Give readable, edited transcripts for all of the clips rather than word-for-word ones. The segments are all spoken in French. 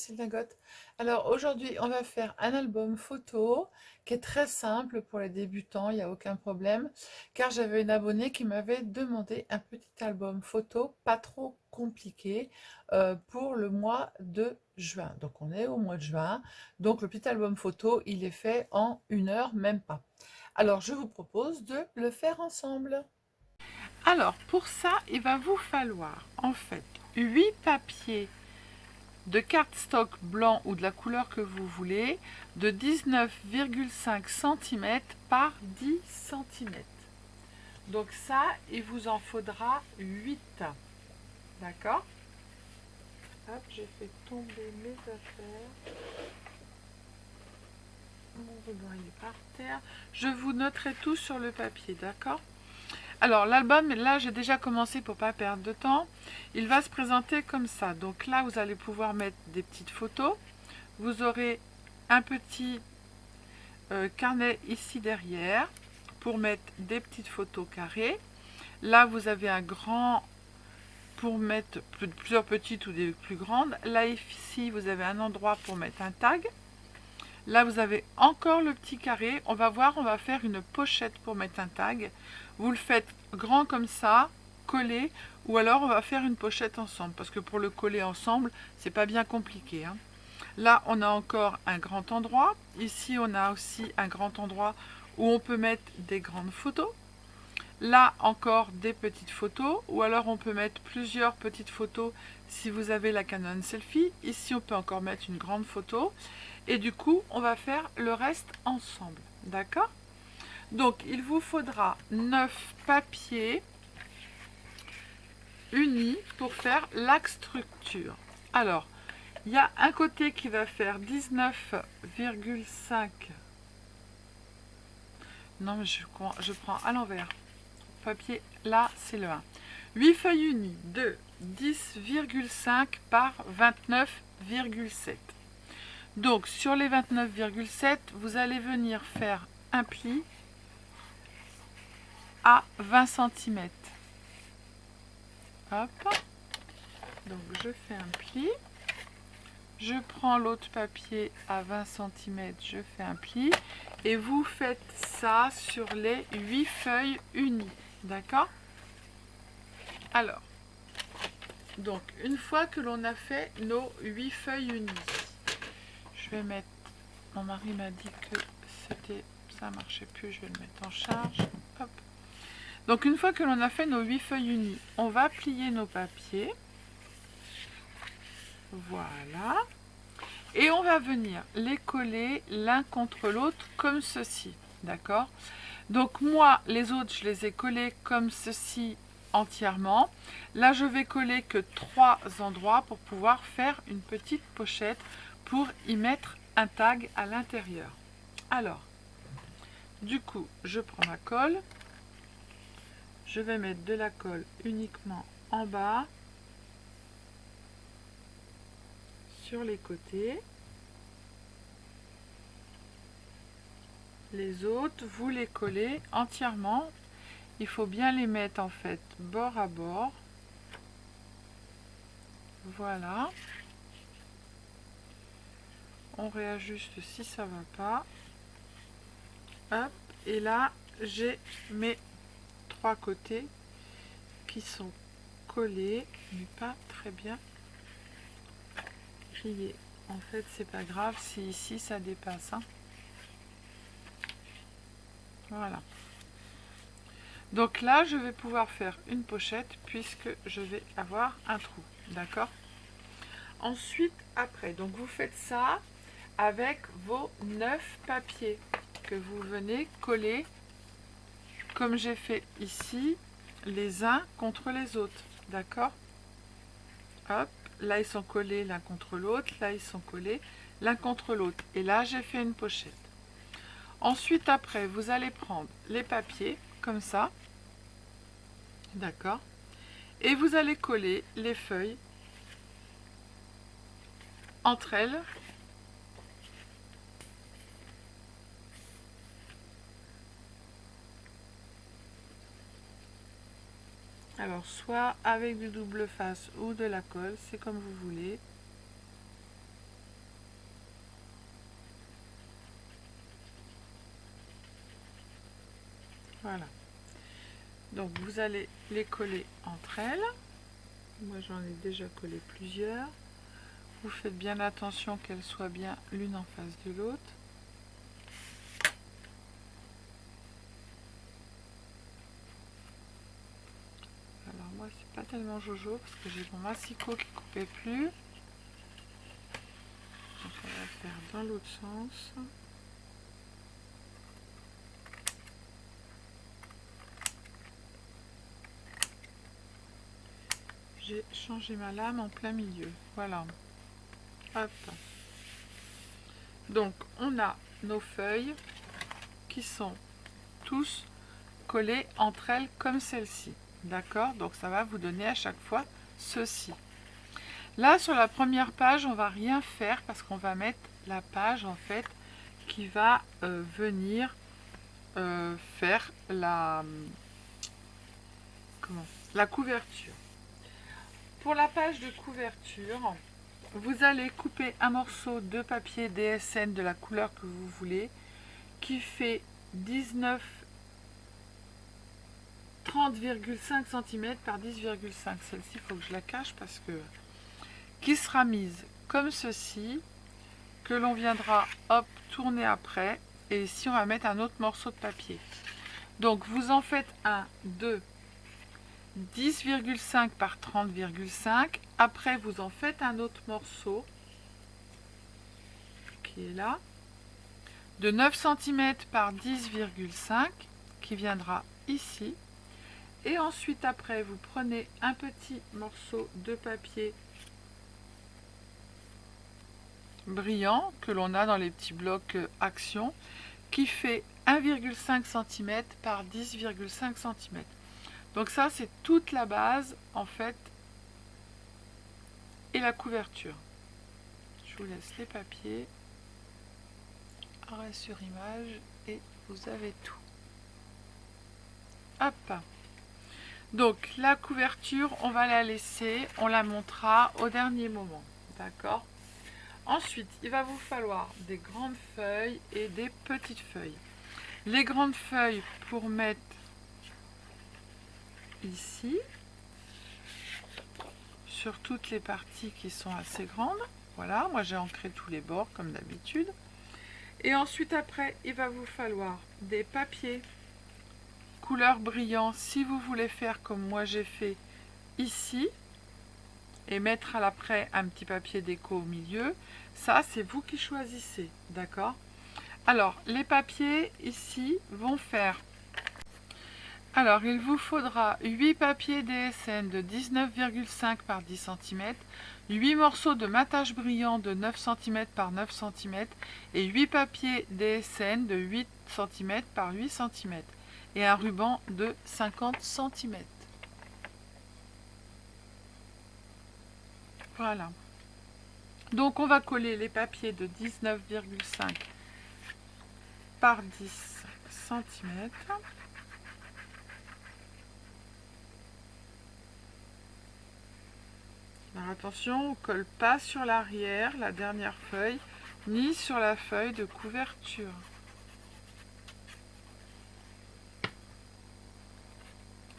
Cécile Dagotte. Alors aujourd'hui, on va faire un album photo qui est très simple pour les débutants, il n'y a aucun problème, car j'avais une abonnée qui m'avait demandé un petit album photo pas trop compliqué pour le mois de juin. Donc on est au mois de juin, donc le petit album photo, il est fait en 1 heure, même pas. Alors je vous propose de le faire ensemble. Alors pour ça, il va vous falloir en fait 8 papiers de cardstock blanc ou de la couleur que vous voulez, de 19,5 cm par 10 cm. Donc ça, il vous en faudra 8. D'accord? Hop, j'ai fait tomber mes affaires. Mon ruban il est par terre. Je vous noterai tout sur le papier, d'accord? Alors l'album, là j'ai déjà commencé pour pas perdre de temps. Il va se présenter comme ça. Donc là vous allez pouvoir mettre des petites photos. Vous aurez un petit carnet ici derrière pour mettre des petites photos carrées. Là vous avez un grand pour mettre plusieurs petites ou des plus grandes. Là ici vous avez un endroit pour mettre un tag. Là vous avez encore le petit carré. On va voir, on va faire une pochette pour mettre un tag. Vous le faites grand comme ça, collé, ou alors on va faire une pochette ensemble, parce que pour le coller ensemble c'est pas bien compliqué, hein. Là, on a encore un grand endroit. Ici, on a aussi un grand endroit où on peut mettre des grandes photos. Là, encore des petites photos. Ou alors, on peut mettre plusieurs petites photos si vous avez la Canon Selfie. Ici, on peut encore mettre une grande photo. Et du coup, on va faire le reste ensemble. D'accord? Donc, il vous faudra 9 papiers unis pour faire la structure. Alors, il y a un côté qui va faire 19,5. Non, mais je prends à l'envers. Papier, là, c'est le 1. 8 feuilles unies de 10,5 par 29,7. Donc, sur les 29,7, vous allez venir faire un pli à 20 cm. Hop. Donc, je fais un pli. Je prends l'autre papier à 20 cm, je fais un pli et vous faites ça sur les 8 feuilles unies. D'accord? Alors, donc une fois que l'on a fait nos 8 feuilles unies, je vais mettre, mon mari m'a dit que ça marchait plus, je vais le mettre en charge. Hop. Donc une fois que l'on a fait nos 8 feuilles unies, on va plier nos papiers. Voilà. Et on va venir les coller l'un contre l'autre comme ceci, d'accord? Donc moi, les autres, je les ai collés comme ceci entièrement. Là, je vais coller que 3 endroits pour pouvoir faire une petite pochette pour y mettre un tag à l'intérieur. Alors, du coup, je prends ma colle. Je vais mettre de la colle uniquement en bas, sur les côtés. Les autres, vous les collez entièrement. Il faut bien les mettre en fait bord à bord. Voilà. On réajuste si ça va pas. Hop. Et là, j'ai mes 3 côtés qui sont collés, mais pas très bien pliés. En fait, c'est pas grave si ici ça dépasse, hein. Voilà. Donc là, je vais pouvoir faire une pochette puisque je vais avoir un trou. D'accord? Ensuite, après, donc vous faites ça avec vos 9 papiers que vous venez coller comme j'ai fait ici, les uns contre les autres. D'accord? Hop, là ils sont collés l'un contre l'autre, là ils sont collés l'un contre l'autre. Et là, j'ai fait une pochette. Ensuite, après, vous allez prendre les papiers comme ça. D'accord? Et vous allez coller les feuilles entre elles. Alors, soit avec du double face ou de la colle, c'est comme vous voulez. Voilà. Donc vous allez les coller entre elles. Moi j'en ai déjà collé plusieurs. Vous faites bien attention qu'elles soient bien l'une en face de l'autre. Alors moi c'est pas tellement jojo parce que j'ai mon massicot qui coupait plus. Donc on va faire dans l'autre sens. J'ai changé ma lame en plein milieu. Voilà. Hop. Donc on a nos feuilles qui sont tous collées entre elles comme celle-ci. D'accord? Donc ça va vous donner à chaque fois ceci. Là sur la première page, on va rien faire parce qu'on va mettre la page en fait qui va venir faire la couverture. Pour la page de couverture, vous allez couper un morceau de papier DSN de la couleur que vous voulez, qui fait 30,5 cm par 10,5. Celle-ci, il faut que je la cache parce que... qui sera mise comme ceci, que l'on viendra hop tourner après. Et ici, on va mettre un autre morceau de papier. Donc, vous en faites un de 10,5 par 30,5. Après, vous en faites un autre morceau qui est là, de 9 cm par 10,5 qui viendra ici. Et ensuite, après, vous prenez un petit morceau de papier brillant que l'on a dans les petits blocs Action qui fait 1,5 cm par 10,5 cm. Donc ça, c'est toute la base, en fait, et la couverture. Je vous laisse les papiers, arrêt sur image, et vous avez tout. Hop. Donc, la couverture, on va la laisser, on la montera au dernier moment. D'accord? Ensuite, il va vous falloir des grandes feuilles et des petites feuilles. Les grandes feuilles pour mettre ici, sur toutes les parties qui sont assez grandes. Voilà, moi j'ai ancré tous les bords comme d'habitude. Et ensuite après, il va vous falloir des papiers couleur brillant si vous voulez faire comme moi j'ai fait ici. Et mettre à l'après un petit papier déco au milieu. Ça, c'est vous qui choisissez, d'accord? Alors, les papiers ici vont faire... Alors, il vous faudra 8 papiers DSN de 19,5 par 10 cm, 8 morceaux de matage brillant de 9 cm par 9 cm et 8 papiers DSN de 8 cm par 8 cm et un ruban de 50 cm. Voilà. Donc, on va coller les papiers de 19,5 par 10 cm. Alors attention, on ne colle pas sur l'arrière, la dernière feuille, ni sur la feuille de couverture.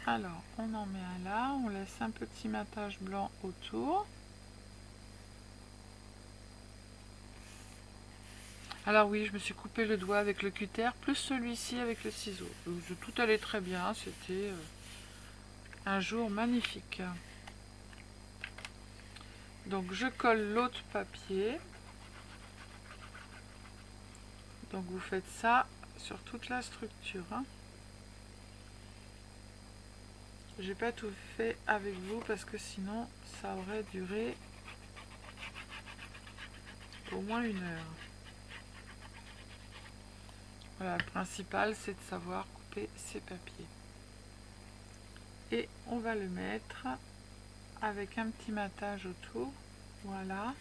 Alors, on en met un là, on laisse un petit matage blanc autour. Alors oui, je me suis coupé le doigt avec le cutter, plus celui-ci avec le ciseau. Tout allait très bien, c'était un jour magnifique. Donc je colle l'autre papier. Donc vous faites ça sur toute la structure. Hein. J'ai pas tout fait avec vous parce que sinon ça aurait duré au moins 1 heure. Voilà, le principal c'est de savoir couper ces papiers. Et on va le mettre avec un petit matage autour. Voilà.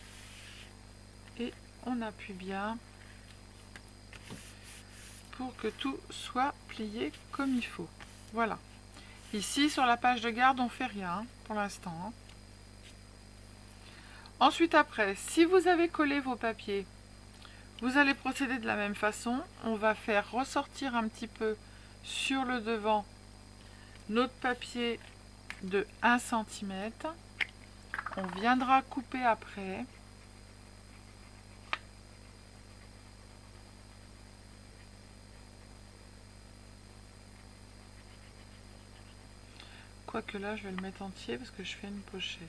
Et on appuie bien pour que tout soit plié comme il faut. Voilà. Ici, sur la page de garde, on ne fait rien pour l'instant. Hein. Ensuite, après, si vous avez collé vos papiers, vous allez procéder de la même façon. On va faire ressortir un petit peu sur le devant notre papier de 1 cm. On viendra couper après. Quoique là, je vais le mettre entier parce que je fais une pochette.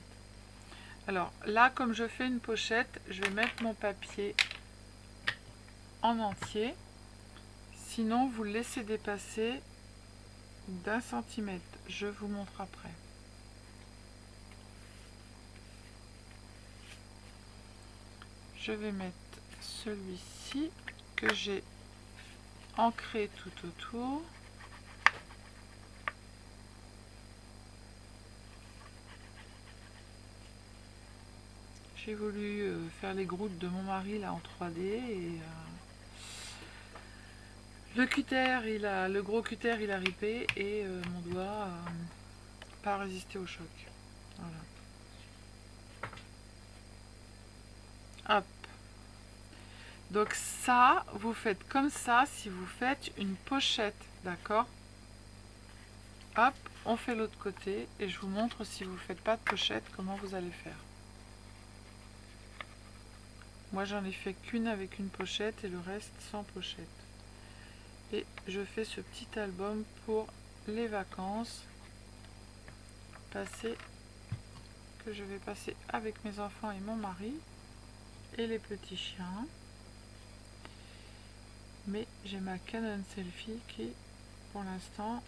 Alors là, comme je fais une pochette, je vais mettre mon papier en entier. Sinon, vous le laissez dépasser d'1 centimètre. Je vous montre après. Je vais mettre celui-ci que j'ai ancré tout autour. J'ai voulu faire les grouttes de mon mari là en 3D et le gros cutter il a ripé et mon doigt n'a pas résisté au choc. Voilà. Hop. Donc ça, vous faites comme ça si vous faites une pochette, d'accord? Hop, on fait l'autre côté et je vous montre si vous ne faites pas de pochette, comment vous allez faire. Moi j'en ai fait qu'une avec une pochette et le reste sans pochette. Et je fais ce petit album pour les vacances que je vais passer avec mes enfants et mon mari et les petits chiens. Mais j'ai ma Canon Selfie qui, pour l'instant,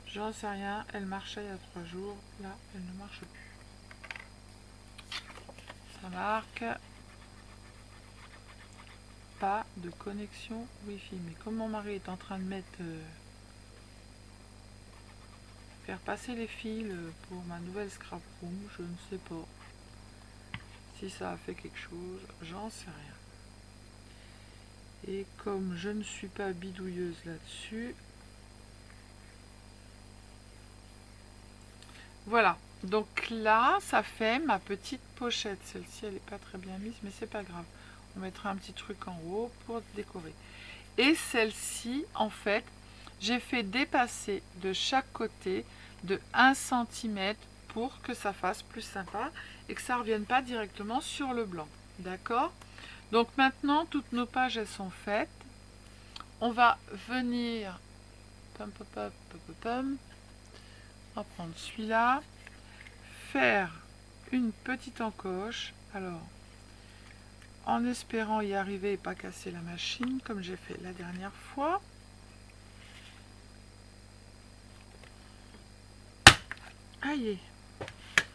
j'en sais rien, elle marchait il y a 3 jours, là elle ne marche plus. Ça marque pas de connexion Wi-Fi. Mais comme mon mari est en train de mettre faire passer les fils pour ma nouvelle scrap room, je ne sais pas si ça a fait quelque chose, j'en sais rien. Et comme je ne suis pas bidouilleuse là-dessus, voilà. Donc là, ça fait ma petite pochette. Celle-ci, elle n'est pas très bien mise, mais c'est pas grave. On mettra un petit truc en haut pour décorer. Et celle-ci, en fait, j'ai fait dépasser de chaque côté de 1 cm pour que ça fasse plus sympa et que ça ne revienne pas directement sur le blanc. D'accord? Donc maintenant, toutes nos pages, elles sont faites. On va venir... On va prendre celui-là. Faire une petite encoche. Alors, en espérant y arriver et pas casser la machine comme j'ai fait la dernière fois. Aïe,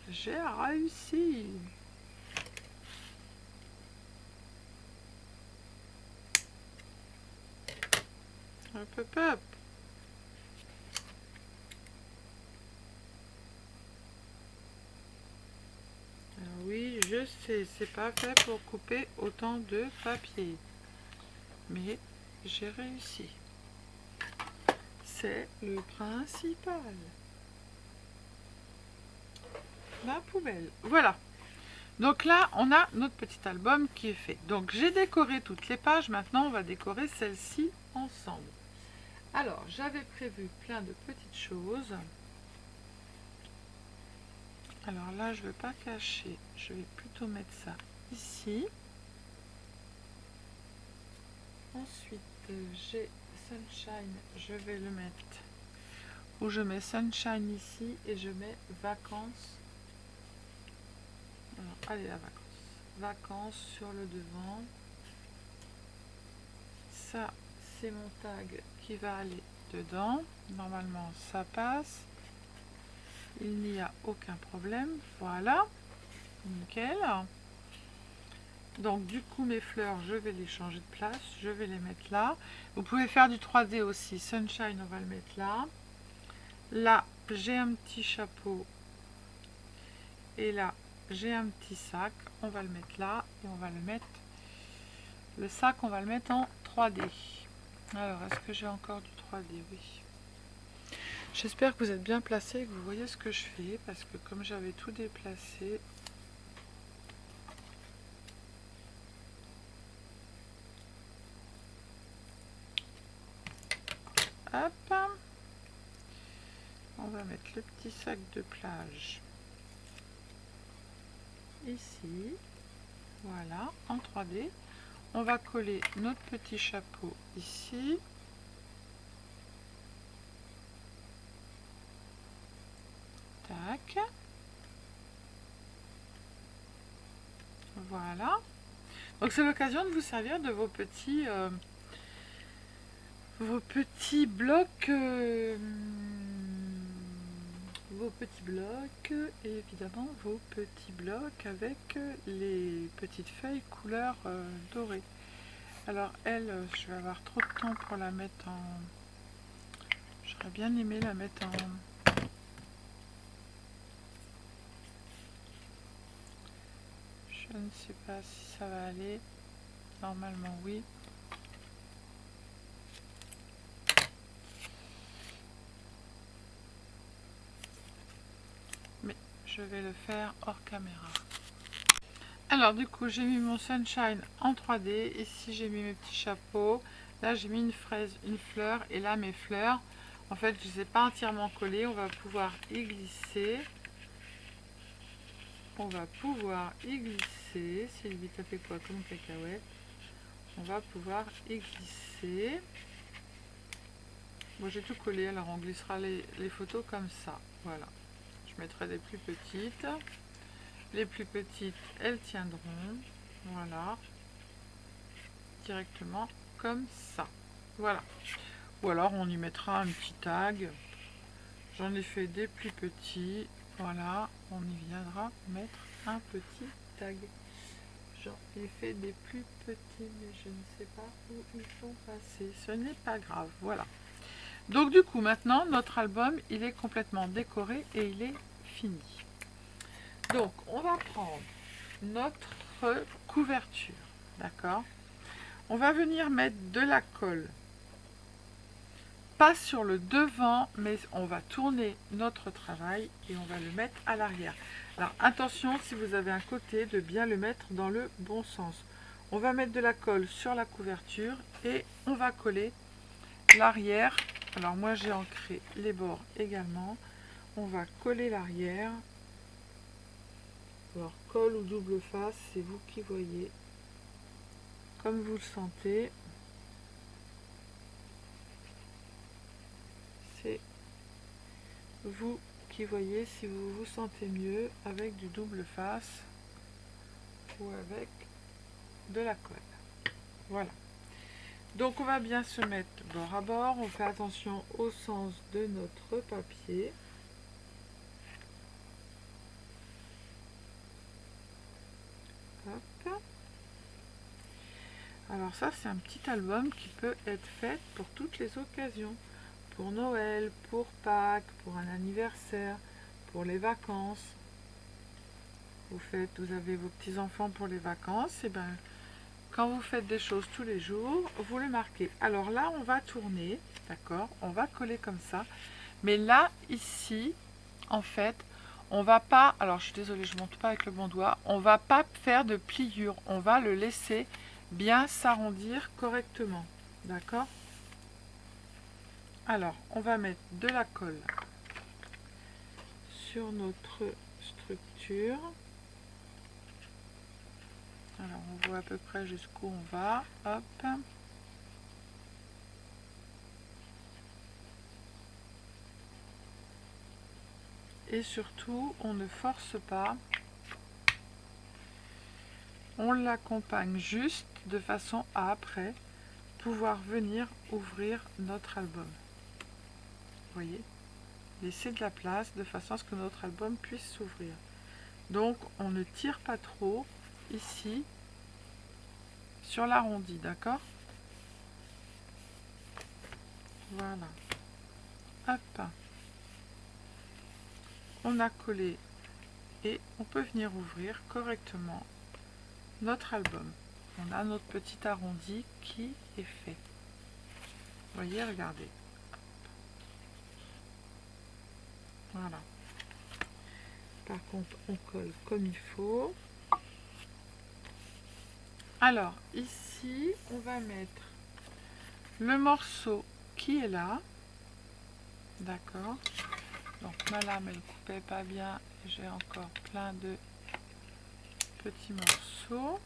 j'ai réussi. Hop, hop, hop. Alors oui, je sais, c'est pas fait pour couper autant de papier. Mais j'ai réussi. C'est le principal. La poubelle. Voilà. Donc là, on a notre petit album qui est fait. Donc j'ai décoré toutes les pages. Maintenant, on va décorer celle-ci ensemble. Alors, j'avais prévu plein de petites choses. Alors là, je ne vais pas cacher. Je vais plutôt mettre ça ici. Ensuite, j'ai Sunshine. Je vais le mettre où je mets Sunshine ici et je mets Vacances. Alors, allez, la vacances. Vacances sur le devant. Ça, c'est mon tag qui va aller dedans. Normalement, ça passe. Il n'y a aucun problème. Voilà. Nickel. Donc, du coup, mes fleurs, je vais les changer de place. Je vais les mettre là. Vous pouvez faire du 3D aussi. Sunshine, on va le mettre là. Là, j'ai un petit chapeau. Et là, j'ai un petit sac. On va le mettre là. Et on va le mettre... Le sac, on va le mettre en 3D. Alors, est-ce que j'ai encore du 3D? Oui. J'espère que vous êtes bien placés et que vous voyez ce que je fais. Parce que comme j'avais tout déplacé... Hop. on va mettre le petit sac de plage ici. Voilà, en 3D. On va coller notre petit chapeau ici. Tac. Voilà. Donc c'est l'occasion de vous servir de vos petits blocs et évidemment vos petits blocs avec les petites feuilles couleur dorée. Alors elle, je vais avoir trop de temps pour la mettre en... J'aurais bien aimé la mettre en... Je ne sais pas si ça va aller. Normalement oui. Mais je vais le faire hors caméra. Alors du coup j'ai mis mon sunshine en 3D. Ici j'ai mis mes petits chapeaux. Là j'ai mis une fraise, une fleur. Et là mes fleurs, en fait je ne les ai pas entièrement collées. On va pouvoir y glisser. On va pouvoir y glisser. Sylvie, t'as fait quoi comme cacahuète? On va pouvoir y glisser. Bon, j'ai tout collé, alors on glissera les photos comme ça. Voilà. Je mettrai des plus petites. Les plus petites, elles tiendront. Voilà. Directement comme ça. Voilà. Ou alors on y mettra un petit tag. J'en ai fait des plus petits. Voilà. On y viendra mettre un petit tag. J'en ai fait des plus petits, mais je ne sais pas où ils sont passés. Ce n'est pas grave. Voilà. Donc du coup maintenant notre album il est complètement décoré et il est fini. Donc on va prendre notre couverture, d'accord? On va venir mettre de la colle, pas sur le devant, mais on va tourner notre travail et on va le mettre à l'arrière. Alors attention, si vous avez un côté, de bien le mettre dans le bon sens. On va mettre de la colle sur la couverture et on va coller l'arrière. Alors moi j'ai ancré les bords également. On va coller l'arrière. Alors colle ou double face, c'est vous qui voyez. Comme vous le sentez. C'est vous qui voyez si vous vous sentez mieux avec du double face ou avec de la colle. Voilà. Donc on va bien se mettre bord à bord. On fait attention au sens de notre papier. Hop. Alors ça c'est un petit album qui peut être fait pour toutes les occasions. Pour Noël, pour Pâques, pour un anniversaire, pour les vacances. Vous avez vos petits-enfants pour les vacances. Et ben, quand vous faites des choses tous les jours, vous le marquez. Alors là, on va tourner, d'accord? On va coller comme ça. Mais là, ici, en fait, on va pas... Alors, je suis désolée, je ne monte pas avec le bon doigt. On va pas faire de pliure. On va le laisser bien s'arrondir correctement. D'accord? Alors, on va mettre de la colle sur notre structure. Alors, on voit à peu près jusqu'où on va. Hop. Et surtout, on ne force pas. On l'accompagne juste de façon à après pouvoir venir ouvrir notre album. Vous voyez, laisser de la place de façon à ce que notre album puisse s'ouvrir. Donc on ne tire pas trop ici sur l'arrondi, d'accord? Voilà. Hop. On a collé et on peut venir ouvrir correctement notre album. On a notre petit arrondi qui est fait. Vous voyez, regardez. Voilà. Par contre, on colle comme il faut. Alors, ici, on va mettre le morceau qui est là. D'accord. Donc ma lame elle coupait pas bien, j'ai encore plein de petits morceaux.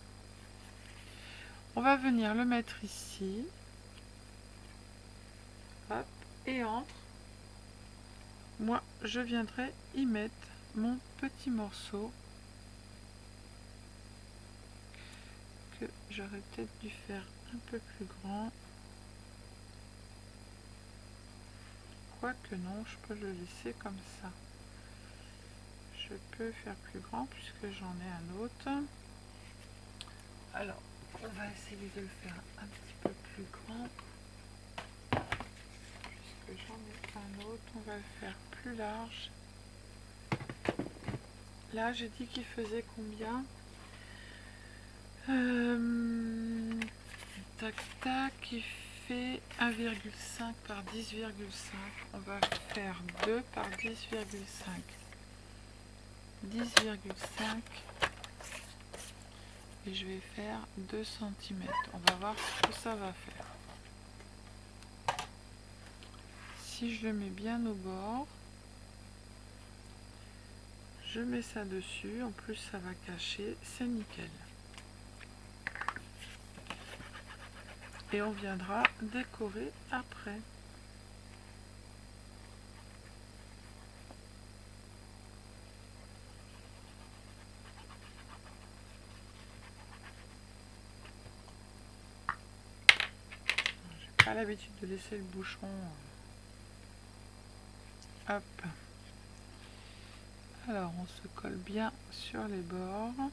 On va venir le mettre ici. Hop, et entre, moi je viendrai y mettre mon petit morceau que j'aurais peut-être dû faire un peu plus grand. Quoique non, je peux le laisser comme ça. Je peux faire plus grand puisque j'en ai un autre. Alors, on va essayer de le faire un petit peu plus grand. Puisque j'en ai un autre, on va le faire plus large. Là, j'ai dit qu'il faisait combien? Tac, tac, il fait 1,5 par 10,5. On va faire 2 par 10,5. 10,5 et je vais faire 2 cm. On va voir ce que ça va faire. Si je le mets bien au bord, je mets ça dessus, en plus ça va cacher, c'est nickel. Et on viendra décorer après. J'ai pas l'habitude de laisser le bouchon. Hop. Alors on se colle bien sur les bords.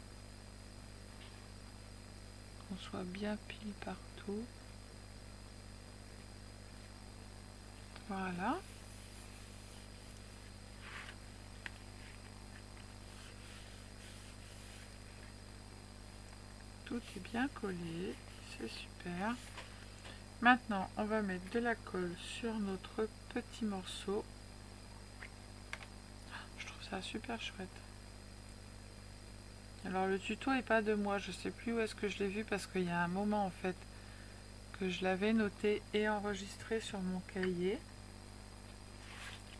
Qu'on soit bien pile partout. Voilà. Tout est bien collé, c'est super. Maintenant, on va mettre de la colle sur notre petit morceau. Je trouve ça super chouette. Alors le tuto est pas de moi, je sais plus où est-ce que je l'ai vu parce qu'il y a un moment en fait que je l'avais noté et enregistré sur mon cahier.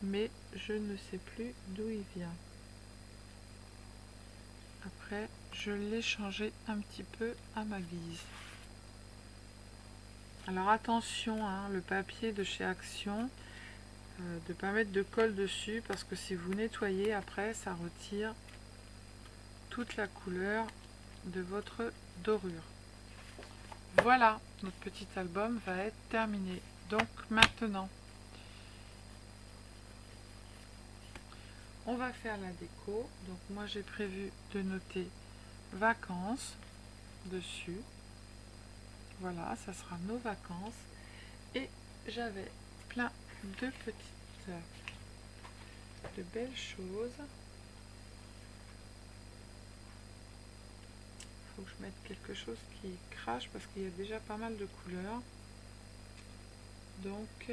Mais je ne sais plus d'où il vient. Après, je l'ai changé un petit peu à ma guise. Alors attention, hein, le papier de chez Action, de ne pas mettre de colle dessus parce que si vous nettoyez après, ça retire toute la couleur de votre dorure. Voilà, notre petit album va être terminé. Donc maintenant, on va faire la déco. Donc moi j'ai prévu de noter vacances dessus. Voilà, ça sera nos vacances. Et j'avais plein de petites, de belles choses. Il faut que je mette quelque chose qui crache parce qu'il y a déjà pas mal de couleurs. Donc,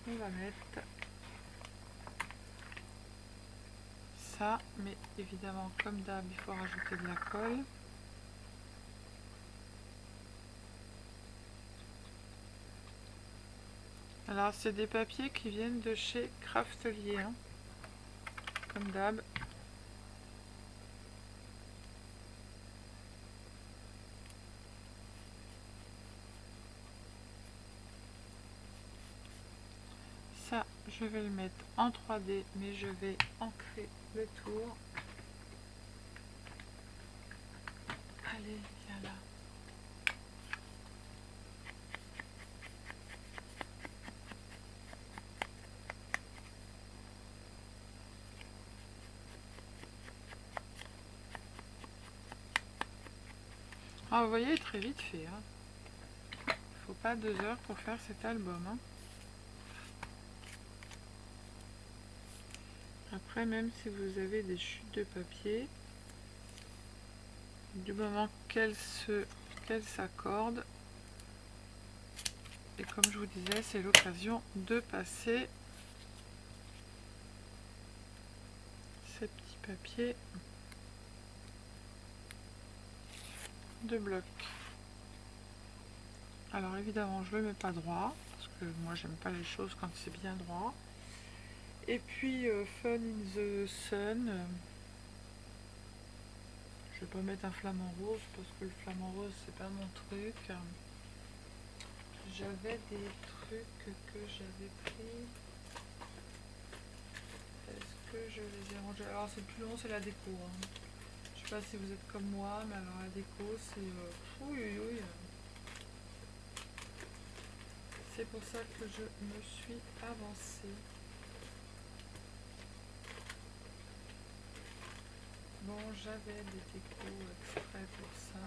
on va mettre ça. Mais évidemment, comme d'hab, il faut rajouter de la colle. Alors, c'est des papiers qui viennent de chez Craftelier, hein, comme d'hab. Ça, je vais le mettre en 3D, mais je vais ancrer le tour. Allez, viens là. Ah, vous voyez, très vite fait. Hein. Faut pas 2 heures pour faire cet album. Hein. Après, même si vous avez des chutes de papier, du moment qu'elles s'accordent, et comme je vous disais, c'est l'occasion de passer ces petits papiers de bloc. Alors évidemment, je ne le mets pas droit, parce que que moi j'aime pas les choses quand c'est bien droit. Et puis Fun in the Sun. Je vais pas mettre un flamant rose parce que le flamant rose c'est pas mon truc. J'avais des trucs que j'avais pris. Est-ce que je les ai rangés? Alors c'est plus long, c'est la déco. Hein. Je sais pas si vous êtes comme moi, mais alors la déco c'est... oui, oui. C'est pour ça que je me suis avancée. Bon, j'avais des décos exprès pour ça.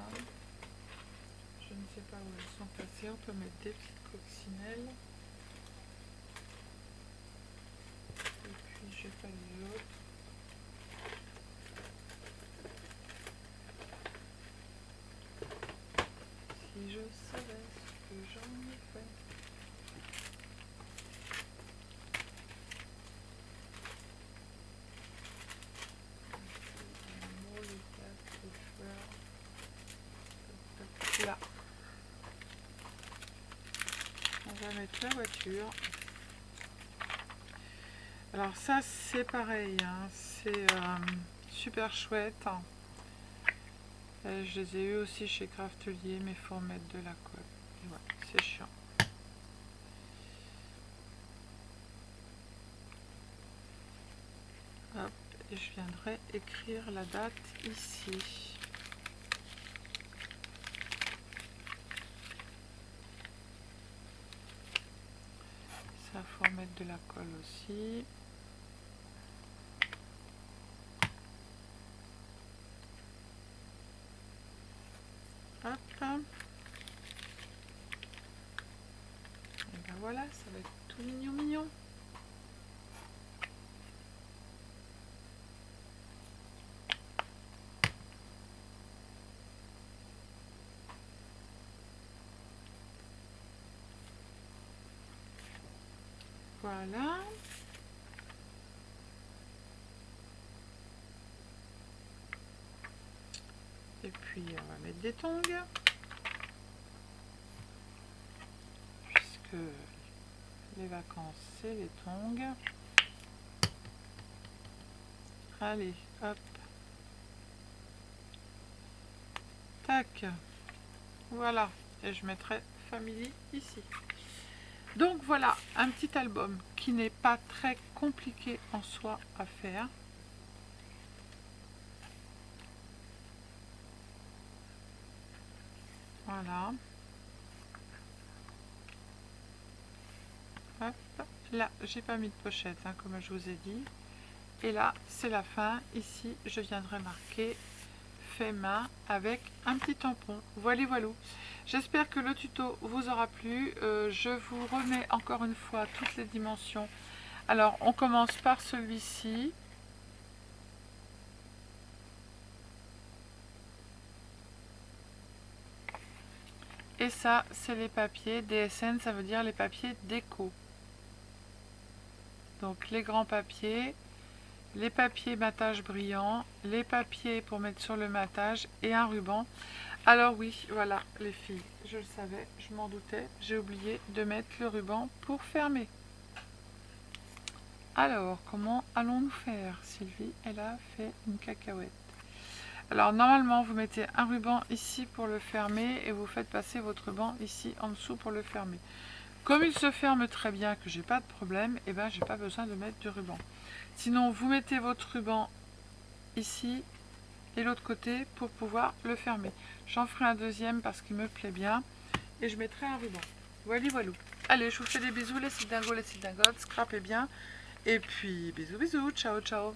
Je ne sais pas où elles sont placées. On peut mettre des petites coccinelles. Et puis j'ai pas les autres. Si je savais ce que j'en ai fait. Là. On va mettre la voiture. Alors ça c'est pareil, hein. C'est super chouette. Et je les ai eu aussi chez Craftelier, mais il faut mettre de la colle. Et voilà, c'est chiant. Hop, et je viendrai écrire la date ici. Ça, faut mettre de la colle aussi. Hop. Et ben voilà, ça va être tout mignon mignon. Voilà. Et puis on va mettre des tongs. Puisque les vacances c'est les tongs. Allez, hop. Tac. Voilà. Et je mettrai Family ici. Donc voilà, un petit album qui n'est pas très compliqué en soi à faire. Voilà. Hop. Là, j'ai pas mis de pochette, hein, comme je vous ai dit. Et là, c'est la fin. Ici, je viendrai marquer fait main avec un petit tampon. Voilà, voilà. J'espère que le tuto vous aura plu. Je vous remets encore une fois toutes les dimensions. Alors, on commence par celui-ci. Et ça, c'est les papiers DSN, ça veut dire les papiers déco. Donc, les grands papiers, les papiers matage brillant, les papiers pour mettre sur le matage et un ruban. Alors oui, voilà les filles, je le savais, je m'en doutais, j'ai oublié de mettre le ruban pour fermer. Alors, comment allons-nous faire? Sylvie, elle a fait une cacahuète. Alors normalement, vous mettez un ruban ici pour le fermer et vous faites passer votre ruban ici en dessous pour le fermer. Comme il se ferme très bien, que j'ai pas de problème, et ben j'ai pas besoin de mettre de ruban. Sinon, vous mettez votre ruban ici et l'autre côté pour pouvoir le fermer. J'en ferai un deuxième parce qu'il me plaît bien et je mettrai un ruban. Voilà, voilà. Allez, je vous fais des bisous les petits dingos, les petites dingotes, scrapez bien et puis bisous bisous, ciao ciao.